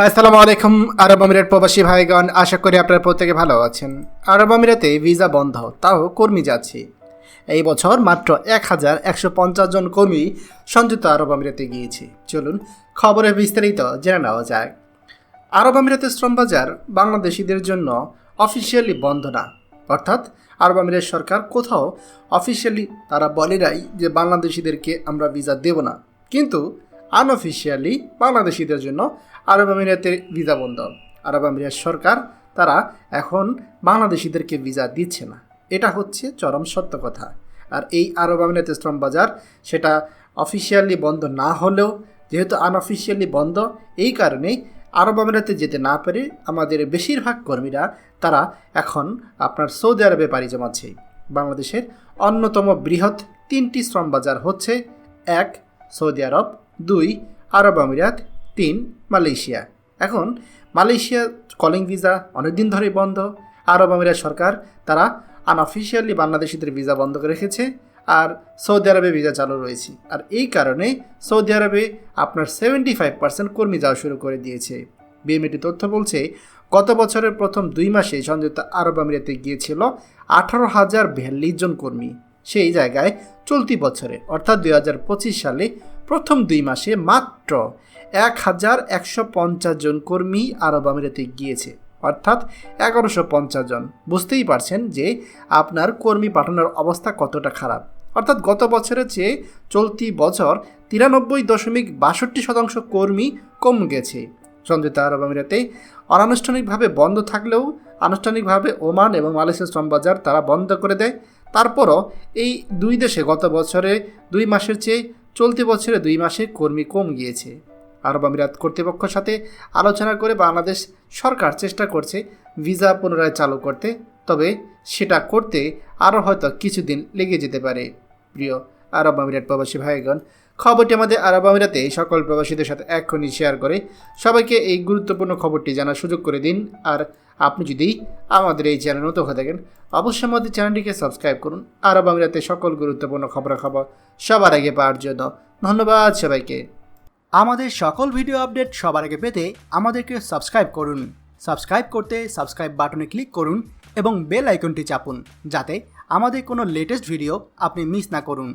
আসসালামু আলাইকুম আরব আমিরাত প্রবাসী ভাইগণ, আশা করি আপনারা প্রত্যেকে ভালো আছেন। আরব আমিরাতে ভিসা বন্ধ, তাও কর্মী যাচ্ছে। এই বছর মাত্র 1150 জন কর্মী সংযুক্ত আরব আমিরাতে গিয়েছে। চলুন খবরের বিস্তারিত জেনে নেওয়া যায়। আরব আমিরাতের শ্রম বাজার বাংলাদেশিদের জন্য অফিসিয়ালি বন্ধ না, অর্থাৎ আরব আমিরাত সরকার কোথাও অফিসিয়ালি তারা বলে নাই যে বাংলাদেশিদেরকে আমরা ভিসা দেব না, কিন্তু আনঅফিসিয়ালি বাংলাদেশিদের জন্য আরব আমিরাতের ভিসা বন্ধ। আরব আমিরাত সরকার তারা এখন বাংলাদেশিদেরকে ভিসা দিচ্ছে না, এটা হচ্ছে চরম সত্য কথা। আর এই আরব আমিরাতের শ্রম বাজার সেটা অফিসিয়ালি বন্ধ না হলেও যেহেতু আনঅফিসিয়ালি বন্ধ, এই কারণেই আরব আমিরাতে যেতে না পেরে আমাদের বেশিরভাগ কর্মীরা তারা এখন আপনার সৌদি আরবে পাড়ি জমাচ্ছে। বাংলাদেশের অন্যতম বৃহৎ 3টি শ্রম বাজার হচ্ছে 1 সৌদি আরব, 2 আরব আমিরাত, 3 মালয়েশিয়া। এখন মালয়েশিয়া কলিং ভিসা অনেকদিন ধরেই বন্ধ। আরব আমিরাত সরকার তারা আনঅফিসিয়ালি বাংলাদেশিদের ভিসা বন্ধ করে রেখেছে, আর সৌদি আরবে ভিসা চালু রয়েছে। আর এই কারণে সৌদি আরবে আপনার 75% কর্মী যাওয়া শুরু করে দিয়েছে। বিএমএটি তথ্য বলছে গত বছরের প্রথম 2 মাসে সংযুক্ত আরব আমিরাতে গিয়েছিল 18,042 জন কর্মী। সেই জায়গায় চলতি বছরে অর্থাৎ 2025 সালে প্রথম 2 মাসে মাত্র 1150 জন কর্মী আরব আমিরাতে গিয়েছে, অর্থাৎ 1150 জন। বুঝতেই পারছেন যে আপনার কর্মী পাঠানোর অবস্থা কতটা খারাপ। অর্থাৎ গত বছরের চেয়ে চলতি বছর 93.62% কর্মী কম গেছে। সংযুক্ত আরব আমিরাতে অনানুষ্ঠানিকভাবে বন্ধ থাকলেও আনুষ্ঠানিকভাবে ওমান এবং মালয়েশিয়ার শ্রম বাজার তারা বন্ধ করে দেয়। তারপরও এই দুই দেশে গত বছরে 2 মাসের চেয়ে চলতি বছরে 2 মাসে কর্মী কম গিয়েছে। আরব আমিরাত কর্তৃপক্ষের সাথে আলোচনা করে বাংলাদেশ সরকার চেষ্টা করছে ভিসা পুনরায় চালু করতে, তবে সেটা করতে আরও হয়তো কিছুদিন লেগে যেতে পারে। প্রিয় আরব আমিরাত প্রবাসী ভাইগণ, খবরটি আমাদের আরব আমিরাতে সকল প্রবাসীদের সাথে এক্ষুনি শেয়ার করে সবাইকে এই গুরুত্বপূর্ণ খবরটি জানার সুযোগ করে দিন। আর আপনি যদি আমাদের এই চ্যানেল নতুন হয়ে থাকেন, অবশ্যই আমাদের চ্যানেলটিকে সাবস্ক্রাইব করুন আরব আমিরাতে সকল গুরুত্বপূর্ণ খবর সবার আগে পাওয়ার জন্য। ধন্যবাদ সবাইকে। আমাদের সকল ভিডিও আপডেট সবার আগে পেতে আমাদেরকে সাবস্ক্রাইব করুন। সাবস্ক্রাইব করতে সাবস্ক্রাইব বাটনে ক্লিক করুন এবং বেল আইকনটি চাপুন, যাতে আমাদের কোনো লেটেস্ট ভিডিও আপনি মিস না করুন।